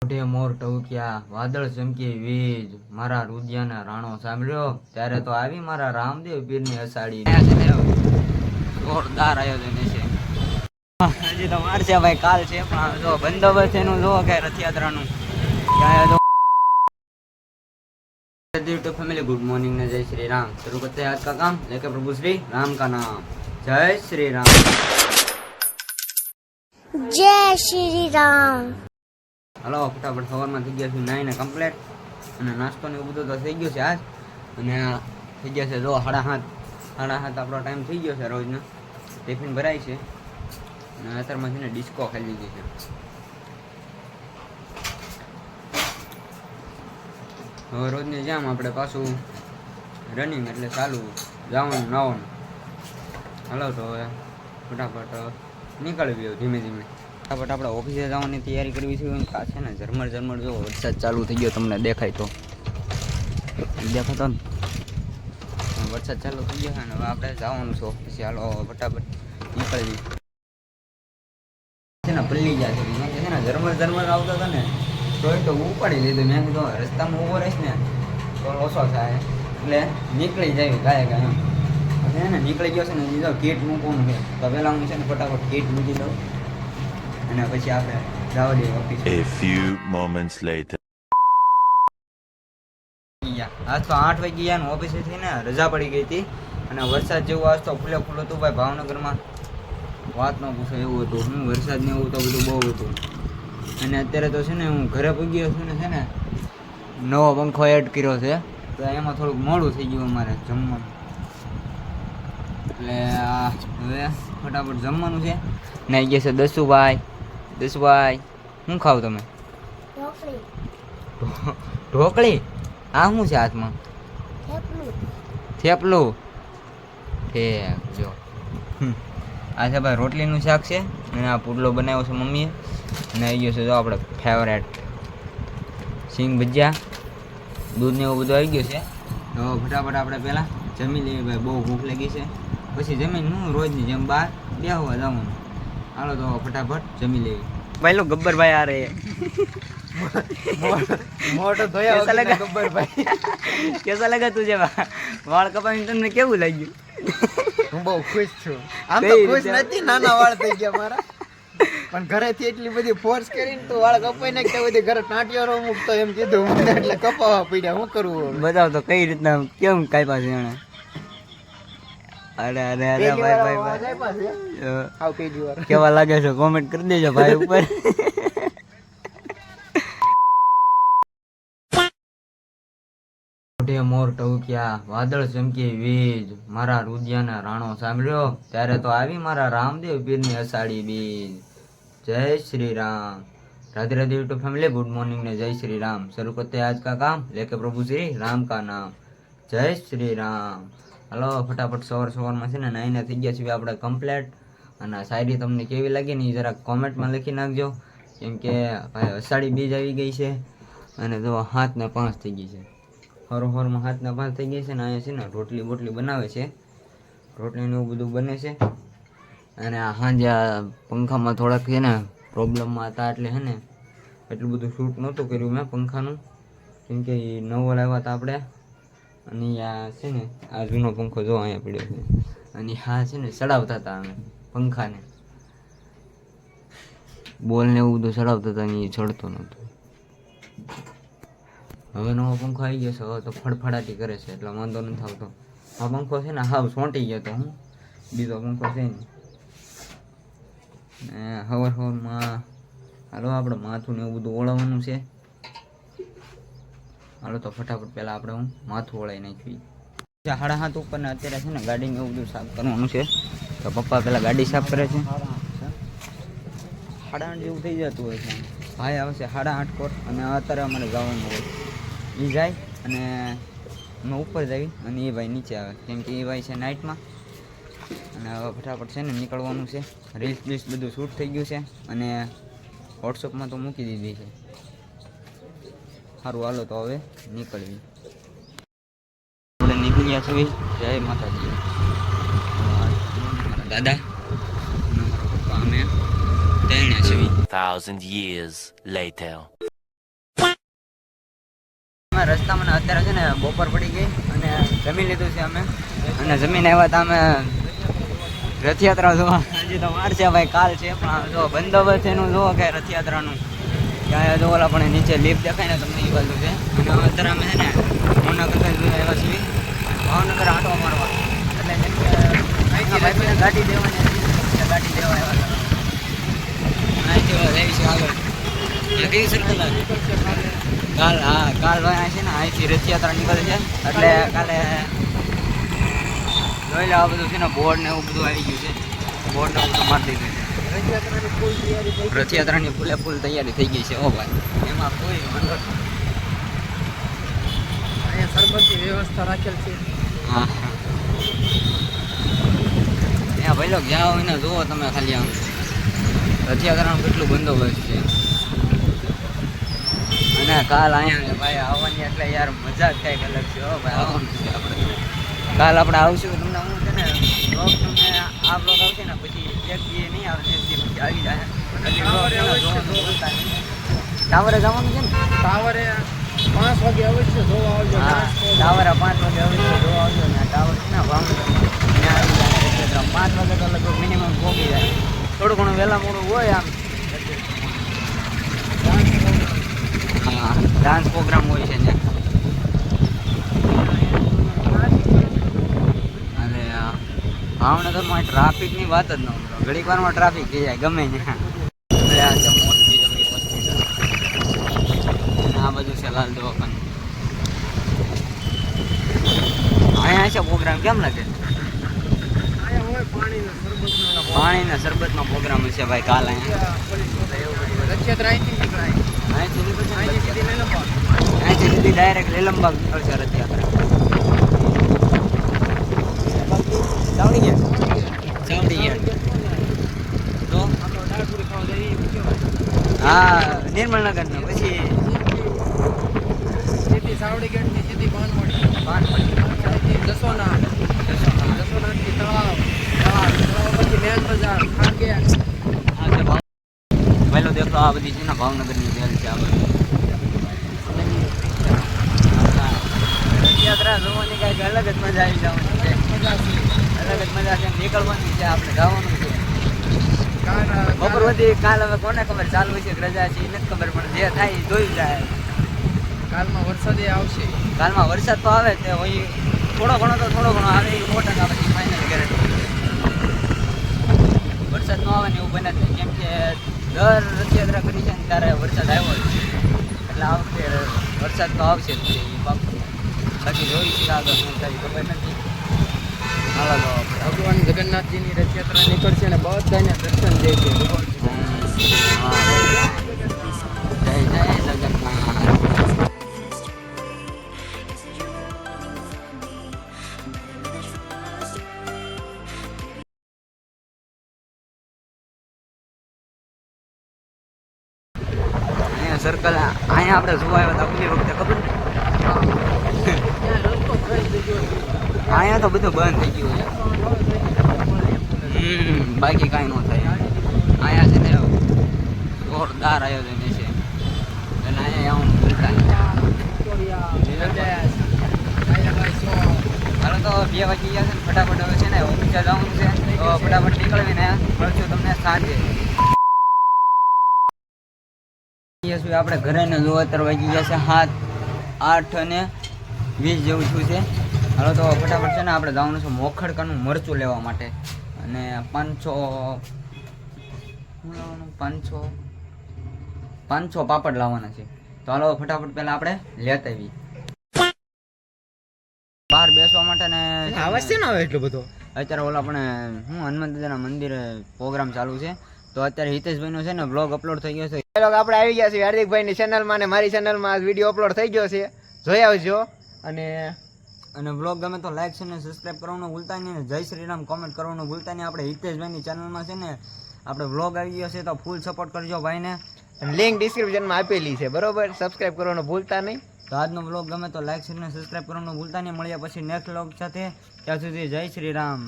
મોઢે મોર ટવક્યા વાદળ ચમકી વીજ મારા રુદિયાના રાણો સાંભળ્યો ત્યારે તો આવી મારા રામદેવ પીરની અષાઢી જોરદાર આયોજન છે. હજી તો વાર છે ભાઈ, કાલ છે પણ જો બંદોબસ્ત એનું જો કે રથયાત્રાનું तो फैमिली गुड मॉर्निंग ने जय श्री राम। शुरू करते हैं आज का काम लेके प्रभु श्री राम का नाम। जय श्री राम। जय श्री राम। हेलो फटाफट सवाરમાં થઈ ગયા છે નાઈને કમ્પ્લીટ અને નાસ્તો ને એવું બધું તો થઈ ગયું છે આજ અને થઈ ગયા છે જો 7:30 આપણો ટાઈમ થઈ ગયો છે રોજનો ટિફિન ભરાય છે અને અત્યારમાં છે ને ડિસ્કો ખાઈ લીધી છે. હવે રોજની જેમ આપણે પાછું રનિંગ એટલે ચાલુ જવાનું નાવાનું. હાલો તો હવે ફટાફટ નીકળવી ધીમે ધીમે. ફટાફટ આપણે ઓફિસે જવાની તૈયારી કરવી છે. આ છે ને ઝરમર જો વરસાદ ચાલુ થઈ ગયો, તમને દેખાય તો દેખાતો ને વરસાદ ચાલુ થઈ ગયો છે ને હવે આપણે જવાનું છે ઓફિસે. હાલો ફટાફટ નીકળવી છે ને પલ્લી જાય છે ને ઝરમર આવતા હતા ને તો ઉપાડી લીધું. મેં કીધું રસ્તામાં ઊભો રહીશ ને તો ઓછો થાય એટલે નીકળી જાય ગાય પછી ને નીકળી ગયો છે ને દીધો કીટ મૂકવાનું છે તો પહેલાં હું છે ને ફટાફટ કીટ મૂકી દઉં અને પછી આપણે જવા દઈએ office. A few moments later. આજ તો 8 વાગી ગયા ને ઓફિસેથી ને રજા પડી ગઈ હતી અને વરસાદ જેવું આજ તો ફૂલે ફૂલ હતું ભાઈ. ભાવનગરમાં વાત ન પૂછો એવું હતું. હું વરસાદ ને એવું તો બધું બહુ હતું. અને અત્યારે તો છે ને હું ઘરે પહોંચ્યો છું ને છે ને નવો પંખો એડ કર્યો છે તો એમાં થોડુંક મોડું થઈ ગયું અમારે જમવાનું. એટલે હવે ફટાફટ જમવાનું છે ને આવી ગયા છે દસુભાઈ. શું ખાવ તમે? ઢોકળી. આ શું છે હાથમાં? થેપલું. ઠેક જો આ છે ભાઈ રોટલીનું શાક છે અને આ પુડલો બનાવ્યો છે મમ્મીએ અને આવી ગયો છે જો આપણે ફેવરેટ સિંગ ભજીયા દૂધ ને એવું બધું આવી ગયું છે. તો ફટાફટ આપણે પહેલાં જમી લઈએ ભાઈ, બહુ ભૂખ લાગી છે. પછી જમીન હું રોજની જેમ બહાર બેહવા જવાનું. હાલો તો ફટાફટ જમી લઈએ. ભાઈ લો ગબ્બરભાઈ આ રે મોટો ધોયા कैसा लगा गब्बरभाई? कैसा लगा तुझे વાળ કપાવીને તમને કેવું લાગ્યું? હું બહુ ખુશ છું. આમ તો ખુશ નથી, નાના વાળ થઈ ગયા મારા પણ ઘરેથી એટલી બધી ફોર્સ કરીને તો વાળ કપાઈ નાખતા બધી ઘરે ટાંટિયારો મૂકતો એમ કીધું મને એટલે કપાવવા પડ્યા. શું કરવું? બતાવ તો કઈ રીતના કેમ કાપ્યા છે એને? અરે ભાઈ કેવા લાગે છે કોમેન્ટ કરી દેજો ભાઈ ઉપર. મોઢે મોર ટવક્યા વાદળ ચમકી વીજ મારા રુદિયાના રાણો સાંભળ્યો ત્યારે તો આવી મારા રામદેવ પીરની અષાઢી બીજ. जय Shri Ram. Radhe Radhe YouTube family good morning ने जय श्री राम। शुरू करते हैं आज का काम लेके प्रभु श्री राम का नाम। जय श्री राम। हलो फटाफट सवाરમાં છે ને નાઈને થઈ ગયા છીએ આપણે કમ્પ્લીટ અને શાયરી તમને કેવી લાગી ને જરા કોમેન્ટમાં લખી નાખજો કેમ કે ભાઈ અષાઢી બીજ આવી ગઈ છે અને જો 7:05 થઈ ગઈ છે. હરોહરમાં 7:05 થઈ ગઈ છે ને અહીંયા છે ને રોટલી બનાવે છે. રોટલીને એવું બધું બને છે અને આ સાંજે પંખામાં થોડાક છે ને પ્રોબ્લેમમાં હતા એટલે છે ને એટલું બધું શૂટ નહોતું કર્યું મેં પંખાનું કેમ કે એ નવો લાવ્યા હતા આપણે. અને આ છે ને આ જૂનો પંખો જો અહીંયા પડ્યો છે અને હા છે ને ચડાવતા હતા અમે પંખાને બોલને એવું બધું ચડાવતા હતા અને એ ચડતો નહોતો. હવે નવો પંખો આવી ગયો છે હવે તો ફડફડાટી કરે છે એટલે વાંધો નથી આવતો. આ પંખો છે ને હાવ સોંટી ગયો તો હું બીજો પંખો છે ને હવારમાં હાલો આપણે માથું ને એવું બધું ઓળવવાનું છે. હાલો તો ફટાફટ પહેલાં આપણે હું માથું ઓળાવી નાખવી. 7:30 ઉપર ને અત્યારે છે ને ગાડીને એવું બધું સાફ કરવાનું છે તો પપ્પા પહેલાં ગાડી સાફ કરે છે. 8:30 જેવું થઈ જતું હોય છે. ભાઈ આવશે 8:30 કોટ અને અત્યારે અમારે જવાનું હોય. એ જાય અને અમે ઉપર જઈએ અને એ ભાઈ નીચે આવે કેમ કે એ ભાઈ છે નાઇટમાં અને હવે ફટાફટ છે ને નીકળવાનું છે. રીલ્સ બધું શૂટ થઈ ગયું છે અને વોટ્સઅપમાં તો મૂકી દીધી છે. સારું હાલો તો હવે નીકળવી. આપણે નીકળી ગયા છીએ. જય માતાજી. દાદા મારા પપ્પા અમે 3 છીએ. 1,000 years later. રસ્તામાં અત્યારે છે ને બપોર પડી ગઈ અને જમી લીધું છે અમે અને જમીને આવ્યા હતા અમે રથયાત્રા જોવા. હજી તો વાર છે ભાઈ, કાલ છે પણ જો બંદોબસ્ત એનું જોવો કે રથયાત્રાનું ત્યાં જો ઓલા પણ નીચે લીપ દેખાય ને તમને એ બાજુ છે. અને અત્યારે અમે છે ને ભાવનગર આવ્યા છીએ, ભાવનગર આંટો મારવા. એટલે જેમ કે અહીંથી ભાઈ ગાડી દેવાની હતી, ગાડી દેવા આવ્યા હતા. અહીંથી રહી છે આગળ કેવી સર્કલ કાલ, હા કાલ ભાઈ છે ને અહીંથી રથયાત્રા નીકળે છે એટલે કાલે જોઈ લે આ બધું છે ને બોર્ડ ને એવું બધું આવી ગયું છે. બોર્ડ ને બધું મારી દીધું છે. રથયાત્રાની ફૂલે ફૂલ તૈયારી થઈ ગઈ છે. ઓ ભાઈ એમાં કોઈ વાંધો નથી. અહીંયા સરબતની વ્યવસ્થા રાખેલ છે. હા ત્યાં ભાઈ લોકો જાઓ એને જુઓ તમે ખાલી આમ રથયાત્રાનું કેટલું બંદોબસ્ત છે. અને કાલ અહીંયા ભાઈ આવવાની એટલે યાર મજા જ કંઈક અલગ છે. હો ભાઈ આવવાનું છે આપણે. કાલ આપણે આવશું તમને હું છે ને બ્લોગ તમને આ બ્લોગ આવશે ને પછી એક દી નહીં આવે, એક દી પછી આવી જાય. ટાવરે જવાનું છે ને, ટાવરે 5 વાગે અવશ્ય જોવા આવજો. હા ટાવરે 5 વાગે અવશ્ય જોવા આવજો ને. ટાવર છે ને ભાવનગર ત્યાં આવી જાય. 5 વાગે તો લગભગ મિનિમમ પહોંચી જાય. થોડું ઘણું વહેલા મોડું હોય આમ. હા ડાન્સ પ્રોગ્રામ હોય છે ત્યાં. અરે ભાવનગરમાં ટ્રાફિકની વાત જ ન કરો. ઘડીક વારમાં ટ્રાફિક થઈ જાય ગમે ત્યાં. એટલે આ છે મોટી જબરી હોસ્પિટલ. આ બધું છે લાલ દવાખાનું. અહીંયા છે પ્રોગ્રામ કેમ લાગે? પાણીના શરબતનો પ્રોગ્રામ છે ભાઈ કાલ અહીંયા. રથયાત્રા અહીંથી નીકળાય. અહીંથી સીધી ડાયરેક્ટ લીલમબાગ નીકળશે રથયાત્રા. ચાવડી ગયા તો હા નિર્મલનગર ને પછી સીધી સાવડી ગેટ થી સીધી પાનવડી જસોનાથી તળાવ પછી મેન બજાર ખાંગે. પહેલો દેખો આ બધી છે ને ભાવનગરની વેલ છે. આ બધી રથયાત્રા જોવાની કાંઈક અલગ જ મજા આવી જવાની છે. અલગ જ મજા છે. નીકળવાની છે, આપણે જવાનું છે. બપોર સુધી કાલ હવે કોને ખબર ચાલુ છે કે રજા છે એ નથી ખબર, પણ જે થાય એ જોઈ જાય. કાલમાં વરસાદ આવશે. કાલમાં વરસાદ તો આવે તે હોય થોડો ઘણો આવે એ મોટા આ બધી ફાઇનલ ગેરંટી. વરસાદ ન આવે ને એવું બને છે કેમ કે દર રથયાત્રા કરી છે ને ત્યારે વરસાદ આવ્યો છે. એટલે આ વખતે વરસાદ તો આવશે જ એ પાકું. બાકી જોઈશું આગળ શું થાય ખબર નથી. હાલો તો ભગવાન જગન્નાથજીની રથયાત્રા નીકળશે ને બધાને દર્શન દે છે. હા જય જય જગન્નાથ. સર્કલ અહીંયા આપણે જોવા આવ્યા હતા પેલી વખતે ખબર ને. અહીંયા તો બધું બંધ થઈ ગયું છે. બાકી કાંઈ ન થાય. અહીંયા છે ને જોરદાર આયોજન છે એટલે અહીંયા આવવાનું ભૂલતા નહીં. હાલો તો 2 વાગી ગયા છે ને ફટાફટ હવે છે ને ઓફિસે જવાનું છે તો ફટાફટ નીકળવીને મળશું તમને સાંજે. આપણે ઘરે ને જો અત્યારે વાગી ગયા છે 7:08 જેવું થયું છે. હાલો તો ફટાફટ છે ને આપણે જવાનું છે મોખડકાનું મરચું લેવા માટે અને 500 પાપડ લાવવાના છે. તો હાલો ફટાફટ પહેલા આપણે લેતા આવી બહાર બેસવા માટે ને આવાજ છે ને આવે એટલો બધો. અત્યારે ઓલા પણ હનુમાન દાદાના મંદિરે પ્રોગ્રામ ચાલુ છે તો અત્યારે હિતેશભાઈનો છે ને બ્લોગ અપલોડ થઈ ગયો છે. આપણે આવી ગયા છીએ હાર્દિકભાઈની ચેનલમાં અને મારી ચેનલમાં વિડીયો અપલોડ થઈ ગયો છે, જોઈ આવજો. અને બ્લોગ ગમે તો લાઈક છે ને સબસ્ક્રાઇબ કરવાનું ભૂલતા નહીં. જય શ્રી રામ કોમેન્ટ કરવાનું ભૂલતા નહીં. આપણે હિતેશભાઈની ચેનલમાં છે ને આપણે બ્લોગ આવી ગયો છે તો ફૂલ સપોર્ટ કરજો ભાઈને. લિંક ડિસ્ક્રિપ્શનમાં આપેલી છે, બરોબર? સબસ્ક્રાઇબ કરવાનું ભૂલતા નહીં. તો આજનો બ્લોગ ગમે તો લાઈક છે ને સબસ્ક્રાઇબ કરવાનું ભૂલતા નહીં. મળ્યા પછી નેક્સ્ટ બ્લોગ સાથે. ત્યાં સુધી જય શ્રી રામ.